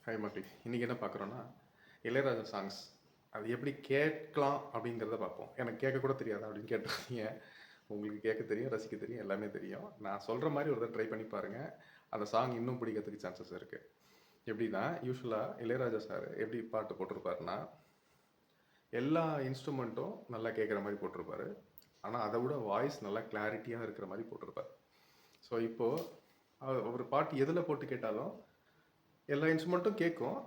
Hi மக்களே, இன்றைக்கி என்ன பார்க்குறோன்னா இளையராஜா சாங்ஸ் அது எப்படி கேட்கலாம் அப்படிங்கிறத பார்ப்போம். எனக்கு கேட்க கூட தெரியாது அப்படின்னு கேட்டிருக்கீங்க. உங்களுக்கு கேட்க தெரியும், ரசிக்க தெரியும், எல்லாமே தெரியும். நான் சொல்கிற மாதிரி ஒரு தடவை ட்ரை பண்ணி பாருங்கள். அந்த சாங் இன்னும் பிடிக்கிறதுக்கு சான்சஸ் இருக்குது. எப்படின்னா, யூஸ்வலாக இளையராஜா சார் எப்படி பாட்டு போட்டிருப்பாருன்னா, எல்லா இன்ஸ்ட்ருமெண்ட்டும் நல்லா கேட்குற மாதிரி போட்டிருப்பாரு. ஆனால் அதை விட வாய்ஸ் நல்லா கிளாரிட்டியாக இருக்கிற மாதிரி போட்டிருப்பார். ஸோ இப்போது ஒரு பாட்டு எதில் போட்டு கேட்டாலும் எல்லா இன்ஸ்ட்ருமெண்ட்டும் கேட்கும்,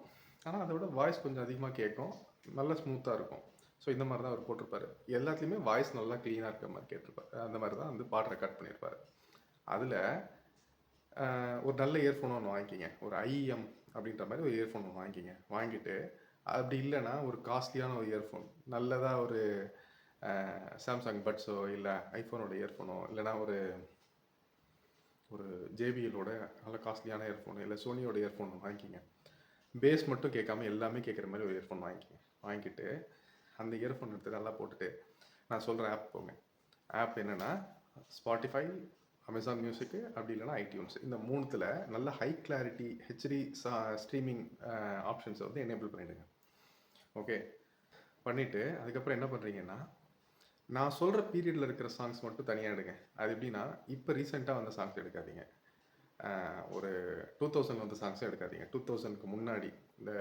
ஆனால் அதை விட வாய்ஸ் கொஞ்சம் அதிகமாக கேட்கும், நல்லா ஸ்மூத்தாக இருக்கும். ஸோ இந்த மாதிரி தான் அவர் போட்டிருப்பாரு. எல்லாத்துலேயுமே வாய்ஸ் நல்லா க்ளீனாக இருக்கிற மாதிரி கேட்டிருப்பார். அந்த மாதிரி தான் வந்து பாட்டு ரெக்கார்ட் பண்ணியிருப்பார். அதில் ஒரு நல்ல இயர்ஃபோன் ஒன்று வாங்கிக்கிங்க, ஒரு ஐஎம் அப்படின்ற மாதிரி ஒரு இயர்ஃபோன் ஒன்று வாங்கிக்கிங்க. வாங்கிட்டு அப்படி இல்லைன்னா ஒரு காஸ்ட்லியான ஒரு இயர்ஃபோன், நல்லதாக ஒரு சாம்சங் பட்ஸோ இல்லை ஐஃபோனோட இயர்ஃபோனோ இல்லைனா ஒரு ஜேபிஎலோட நல்ல காஸ்ட்லியான இயர்ஃபோன் இல்லை சோனியோட இயர்ஃபோன் வாங்கிக்கிங்க. பேஸ் மட்டும் கேட்காம எல்லாமே கேட்குற மாதிரி ஒரு இயர்ஃபோன் வாங்கிக்கிங்க. வாங்கிட்டு அந்த இயர்ஃபோன் எடுத்து நல்லா போட்டுட்டு நான் சொல்கிற ஆப் போங்க. ஆப் என்னென்னா ஸ்பாட்டிஃபை, அமேசான் மியூசிக்கு, அப்படி இல்லைனா ஐடியூன்ஸ். இந்த மூணுத்தில் நல்ல ஹை கிளாரிட்டி ஹெச்டி ஸ்ட்ரீமிங் ஆப்ஷன்ஸை வந்து எனேபிள் பண்ணிவிடுங்க. ஓகே, பண்ணிவிட்டு அதுக்கப்புறம் என்ன பண்ணுறீங்கன்னா, நான் சொல்கிற பீரியடில் இருக்கிற சாங்ஸ் மட்டும் தனியாக எடுங்க. அது எப்படின்னா, இப்போ ரீசெண்டாக வந்த சாங்ஸ் எடுக்காதீங்க. ஒரு 2000 வந்த சாங்ஸும் எடுக்காதீங்க. 2000க்கு முன்னாடி, இந்த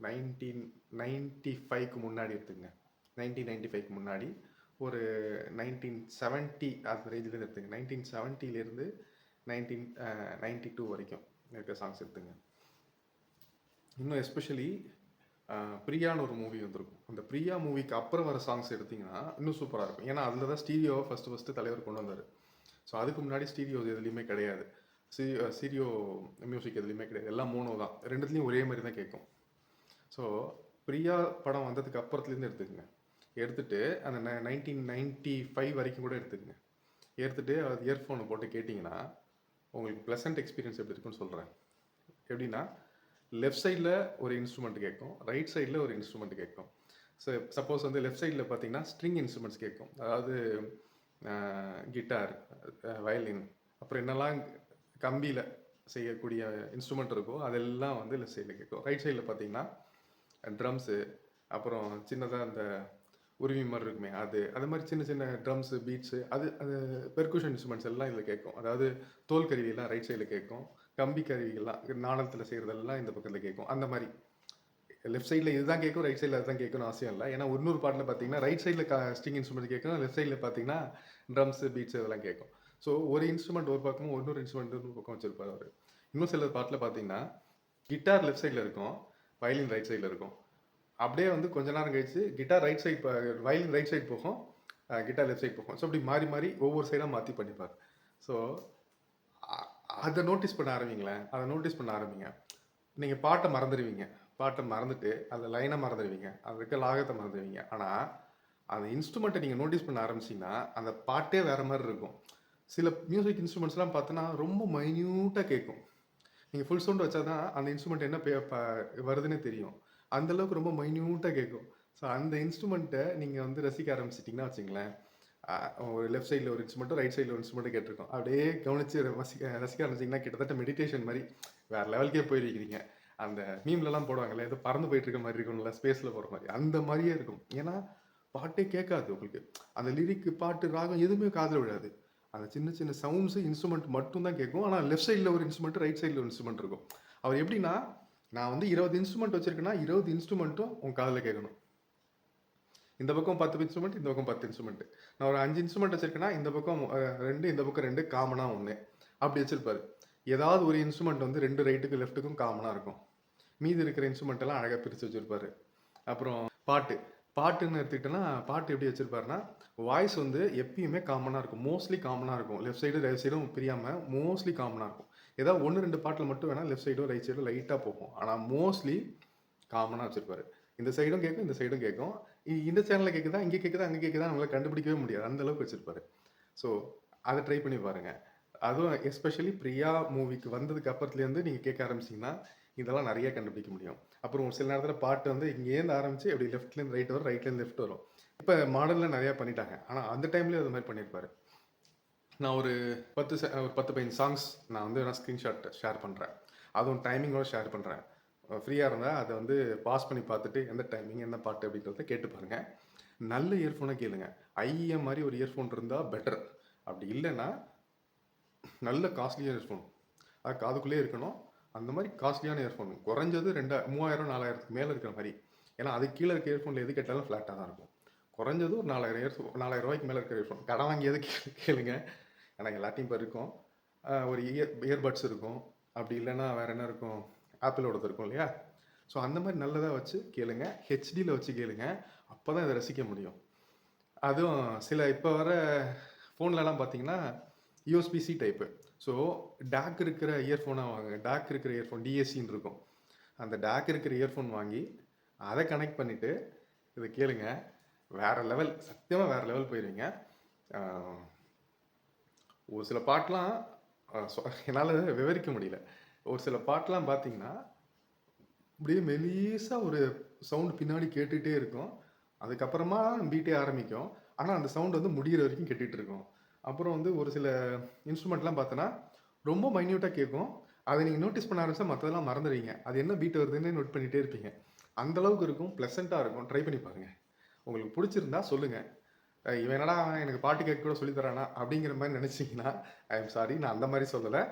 1995க்கு முன்னாடி எடுத்துங்க. 1995க்கு முன்னாடி ஒரு 1970 அந்த ரேஞ்சிலேருந்து எடுத்துங்க. 1970லேருந்து 1992 வரைக்கும் இருக்கிற சாங்ஸ் எடுத்துங்க. இன்னும் எஸ்பெஷலி பிரியான்னு ஒரு மூவி வந்திருக்கும். அந்த பிரியா மூவிக்கு அப்புறம் வர சாங்ஸ் எடுத்திங்கன்னா இன்னும் சூப்பராக இருக்கும். ஏன்னா அதில் தான் ஸ்டீரியோவை ஃபஸ்ட்டு தலைவர் கொண்டு வந்தார். ஸோ அதுக்கு முன்னாடி ஸ்டீரியோ எதுலேயுமே கிடையாது, சீரியோ மியூசிக் எதுலேயுமே கிடையாது, எல்லாம் மோனோ தான். ரெண்டுத்துலேயும் ஒரே மாதிரி தான் கேட்கும். ஸோ பிரியா படம் வந்ததுக்கு அப்புறத்துலேருந்து எடுத்துக்கங்க. எடுத்துகிட்டு அந்த 1995 வரைக்கும் கூட எடுத்துக்கங்க. எடுத்துகிட்டு அது இயர்ஃபோனை போட்டு கேட்டிங்கன்னா உங்களுக்கு ப்ளசன்ட் எக்ஸ்பீரியன்ஸ் எப்படி இருக்குன்னு சொல்கிறேன். எப்படின்னா, லெஃப்ட் சைடில் ஒரு இன்ஸ்ட்ருமெண்ட் கேட்கும், ரைட் சைடில் ஒரு இன்ஸ்ட்ருமெண்ட் கேட்கும். ஸோ சப்போஸ் வந்து லெஃப்ட் சைடில் பார்த்தீங்கன்னா ஸ்ட்ரிங் இன்ஸ்ட்ருமெண்ட்ஸ் கேட்கும், அதாவது கிட்டார், வயலின், அப்புறம் என்னெல்லாம் கம்பியில் செய்யக்கூடிய இன்ஸ்ட்ருமெண்ட் இருக்கோ அதெல்லாம் வந்து லெஃப்ட் சைடில் கேட்கும். ரைட் சைடில் பார்த்தீங்கன்னா ட்ரம்ஸு, அப்புறம் சின்னதாக அந்த உருவி மாதிரி இருக்குமே அது மாதிரி சின்ன சின்ன ட்ரம்ஸு, பீட்ஸு, அது பெர்குஷன் இன்ஸ்ட்ருமெண்ட்ஸ் எல்லாம் இதில் கேட்கும். அதாவது தோல் கருவியெல்லாம் ரைட் சைடில் கேட்கும், கம்பி கருவிகள்லாம் நாணத்தில் செய்கிறதெல்லாம் இந்த பக்கத்தில் கேட்கும். அந்த மாதிரி லெஃப்ட் சைடில் இதுதான் கேட்கும், ரைட் சைடில் அதுதான் கேட்கணும்னு அவசியம் இல்லை. ஏன்னா இன்னொரு பாட்டில் பார்த்தீங்கன்னா ரைட் சைடில் ஸ்ட்ரிங் இன்ஸ்ட்ருமெண்ட் கேட்கும், லெஃப்ட் சைடில் பார்த்தீங்கன்னா ட்ரம்ஸு, பீட்ஸ் இதெல்லாம் கேட்கும். ஸோ ஒரு இன்ஸ்ட்ருமெண்ட் ஒரு பக்கமும் இன்னொரு இன்ஸ்ட்ருமெண்ட் ஒரு பக்கம் வச்சுருப்பார் அவர். இன்னும் சில பாட்டில் பார்த்தீங்கன்னா கிட்டார் லெஃப்ட் சைடில் இருக்கும், வயலின் ரைட் சைடில் இருக்கும். அப்படியே வந்து கொஞ்ச நேரம் கழிச்சு guitar right side, violin right side போகும், கிட்டார் லெஃப்ட் சைட் போகும். ஸோ அப்படி மாறி மாறி ஒவ்வொரு சைடாக மாற்றி பண்ணிப்பார். ஸோ அதை நோட்டீஸ் பண்ண ஆரம்பிங்களேன். அதை நோட்டீஸ் பண்ண ஆரம்பிங்க. நீங்கள் பாட்டை மறந்துடுவீங்க, பாட்டை மறந்துட்டு அதில் லைனை மறந்துடுவீங்க, அதில் இருக்க லாகத்தை மறந்துடுவீங்க. ஆனால் அந்த இன்ஸ்ட்ருமெண்ட்டை நீங்கள் நோட்டீஸ் பண்ண ஆரம்பிச்சிங்கன்னா அந்த பாட்டே வேறு மாதிரி இருக்கும். சில மியூசிக் இன்ஸ்ட்ருமெண்ட்ஸ்லாம் பார்த்தோன்னா ரொம்ப மைன்யூட்டாக கேட்கும். நீங்கள் ஃபுல் சவுண்ட் வச்சா தான் அந்த இன்ஸ்ட்ருமெண்ட் என்ன வருதுன்னே தெரியும். அந்தளவுக்கு ரொம்ப மைன்யூட்டாக கேட்கும். ஸோ அந்த இன்ஸ்ட்ருமெண்ட்டை நீங்கள் வந்து ரசிக்க ஆரம்பிச்சிட்டிங்கன்னா வச்சுங்களேன், ஒரு லெஃப்ட் சைடில் ஒரு இன்ஸ்ட்ருமெண்ட்டும் ரைட் சைடில் ஒரு இன்ஸ்ட்ருமெண்ட்டும் கேட்டிருக்கோம். அப்படியே கவனித்து ரசிக்க ஆரம்பிச்சிங்கன்னா கிட்டத்தட்ட மெடிடேஷன் மாதிரி வேறு லெவலுக்கே போயிருக்கிறீங்க. அந்த மீம்லலாம் போடுவாங்கல்ல, ஏதோ பறந்து போயிட்டு இருக்க மாதிரி இருக்கும்ல, ஸ்பேஸில் போகிற மாதிரி, அந்த மாதிரியே இருக்கும். ஏன்னா பாட்டே கேட்காது உங்களுக்கு. அந்த லிரிக்கு, பாட்டு, ராகம் எதுவுமே காதில் விடாது. அந்த சின்ன சின்ன சவுண்ட்ஸு, இன்ஸ்ட்ருமெண்ட் மட்டும் தான் கேட்கும். ஆனால் லெஃப்ட் சைடில் ஒரு இன்ஸ்ட்ருமெண்ட், ரைட் சைடில் ஒரு இன்ஸ்ட்ருமெண்ட் இருக்கும். அவர் எப்படின்னா, நான் வந்து 20 இன்ஸ்ட்ருமெண்ட் வச்சுருக்கேன்னா 20 இன்ஸ்ட்ருமெண்ட்டும் உங்கள் காதில் கேட்கணும். இந்த பக்கம் 10 இன்ஸ்ட்ருமெண்ட், இந்த பக்கம் 10 இன்ஸ்ட்ருமெண்ட். நான் ஒரு 5 இன்ஸ்ட்ருமெண்ட் வச்சுருக்கேன்னா இந்த பக்கம் 2, இந்த பக்கம் 2, காமனாக 1 அப்படி வச்சுருப்பாரு. ஏதாவது ஒரு இன்ஸ்ட்ருமெண்ட் வந்து 2 ரைட்டுக்கு லெஃப்ட்டுக்கும் காமனாக இருக்கும். மீதி இருக்கிற இன்ஸ்ட்ருமெண்ட் எல்லாம் அழகாக பிரித்து வச்சுருப்பாரு. அப்புறம் பாட்டுன்னு எடுத்துக்கிட்டோன்னா, பாட்டு எப்படி வச்சுருப்பாருன்னா, வாய்ஸ் வந்து எப்பயுமே காமனாக இருக்கும், மோஸ்ட்லி காமனாக இருக்கும். லெஃப்ட் சைடு ரைட் சைடும் பிரியாமல் மோஸ்ட்லி காமனாக இருக்கும். ஏதாவது 1-2 பாட்டில் மட்டும் வேணால் லெஃப்ட் சைடோ ரைட் சைடோ லைட்டாக போகும். ஆனால் மோஸ்ட்லி காமனாக வச்சுருப்பாரு. இந்த சைடும் கேட்கும், இந்த சைடும் கேட்கும். இந்த சேனலில் கேட்குதா, இங்கே கேட்குதா, அங்கே கேட்குதா, நம்மளால் கண்டுபிடிக்கவே முடியாது, அந்தளவுக்கு வச்சுருப்பாரு. ஸோ அதை ட்ரை பண்ணி பாருங்கள். அதுவும் எஸ்பெஷலி பிரியா மூவிக்கு வந்ததுக்கு அப்புறத்துலேருந்து நீங்கள் கேட்க ஆரம்பிச்சிங்கன்னா இதெல்லாம் நிறைய கண்டுபிடிக்க முடியும். அப்புறம் சில நேரத்தில் பாட்டு வந்து இங்கேருந்து ஆரம்பித்து அப்படி லெஃப்ட்லேருந்து ரைட் வரும், ரைட்லேருந்து லெஃப்ட் வரும். இப்போ மாடலில் நிறையா பண்ணிட்டாங்க, ஆனால் அந்த டைம்லேயும் அது மாதிரி பண்ணியிருப்பாரு. நான் ஒரு 10-15 சாங்ஸ் நான் வந்து ஸ்க்ரீன்ஷாட் ஷேர் பண்ணுறேன், அதுவும் டைமிங்கோட ஷேர் பண்ணுறேன். ஃப்ரீயாக இருந்தால் அதை வந்து பாஸ் பண்ணி பார்த்துட்டு எந்த டைமிங் என்ன பாட்டு அப்படின்றத கேட்டு பாருங்கள். நல்ல இயர்ஃபோனை கேளுங்க. ஐஎம் மாதிரி ஒரு இயர்ஃபோன் இருந்தால் பெட்டர். அப்படி இல்லைன்னா நல்ல காஸ்ட்லியான இயர்ஃபோன், அது காதுக்குள்ளே இருக்கணும். அந்த மாதிரி காஸ்ட்லியான இயர்ஃபோன் குறைஞ்சது 3000 4000க்கு மேலே இருக்கிற மாதிரி. ஏன்னா அதுக்கு கீழே இருக்க இயர்ஃபோனில் எது கேட்டாலும் ஃப்ளாட்டாக தான் இருக்கும். குறைஞ்சது ஒரு 4000 ரூபாய்க்கு மேலே இருக்கிற இயர்ஃபோன் கடன் வாங்கியது கேளுங்க. எனக்கு எல்லாத்தையும் இப்போ இருக்கும். ஒரு இயர்பட்ஸ் இருக்கும். அப்படி இல்லைன்னா வேறு என்ன இருக்கும், ஆப்பிளோடது இருக்கும் இல்லையா. ஸோ அந்த மாதிரி நல்லதாக வச்சு கேளுங்க. ஹெச்டியில் வச்சு கேளுங்க. அப்போ தான் இதை ரசிக்க முடியும். அதுவும் சில இப்போ வர ஃபோன்லலாம் பார்த்தீங்கன்னா யூஎஸ்பிசி டைப்பு. ஸோ டேக் இருக்கிற இயர்ஃபோனாக வாங்க. டேக் இருக்கிற இயர்ஃபோன் டிஎஸ்சின்னு இருக்கும். அந்த டேக் இருக்கிற இயர்ஃபோன் வாங்கி அதை கனெக்ட் பண்ணிவிட்டு இதை கேளுங்க. வேறு லெவல், சத்தியமாக வேறு லெவல் போயிடுவீங்க. ஒரு சில பாட்டெலாம் என்னால் விவரிக்க முடியல. ஒரு சில பாட்டெலாம் பார்த்தீங்கன்னா அப்படியே மெலீஸாக ஒரு சவுண்டு பின்னாடி கேட்டுகிட்டே இருக்கும். அதுக்கப்புறமா பீட்டே ஆரம்பிக்கும். ஆனால் அந்த சவுண்ட் வந்து முடிகிற வரைக்கும் கேட்டுகிட்டு இருக்கும். அப்புறம் வந்து ஒரு சில இன்ஸ்ட்ருமெண்ட்லாம் பார்த்தோன்னா ரொம்ப மைன்யூட்டாக கேட்கும். அதை நீங்கள் நோட்டீஸ் பண்ண ஆரம்பிச்சா மற்றதெல்லாம் மறந்துடுவீங்க. அது என்ன பீட் வருதுன்னு நோட் பண்ணிகிட்டே இருப்பீங்க. அந்தளவுக்கு இருக்கும், ப்ளசண்ட்டாக இருக்கும். ட்ரை பண்ணி பாருங்கள். உங்களுக்கு பிடிச்சிருந்தா சொல்லுங்கள். இவன் என்னடா எனக்கு பாட்டு கேட்க கூட சொல்லித்தரானா அப்படிங்கிற மாதிரி நினச்சிங்கன்னா ஐ எம் சாரி, நான் அந்த மாதிரி சொல்லலை.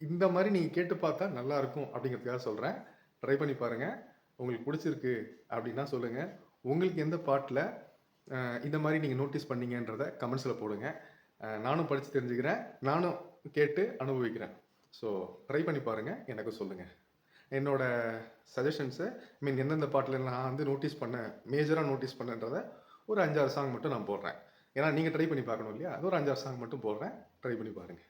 இந்த மாதிரி நீங்கள் கேட்டு பார்த்தா நல்லாயிருக்கும் அப்படிங்கிறதுக்காக சொல்கிறேன். ட்ரை பண்ணி பாருங்கள். உங்களுக்கு பிடிச்சிருக்கு அப்படின்னா சொல்லுங்கள். உங்களுக்கு எந்த பாட்டில் இந்த மாதிரி நீங்கள் நோட்டீஸ் பண்ணீங்கன்றதை கமெண்ட்ஸில் போடுங்க. நானும் படித்து தெரிஞ்சுக்கிறேன், நானும் கேட்டு அனுபவிக்கிறேன். ஸோ ட்ரை பண்ணி பாருங்கள், எனக்கு சொல்லுங்கள். என்னோடய சஜஷன்ஸை எந்தெந்த பாட்டில் நான் வந்து நோட்டீஸ் பண்ணேன், மேஜராக நோட்டீஸ் பண்ணேன்றதை ஒரு 5-6 சாங் மட்டும் நான் போடுறேன். ஏன்னா நீங்கள் ட்ரை பண்ணி பார்க்கணும் இல்லையா, அது ஒரு 5-6 சாங் மட்டும் போடுறேன். ட்ரை பண்ணி பாருங்கள்.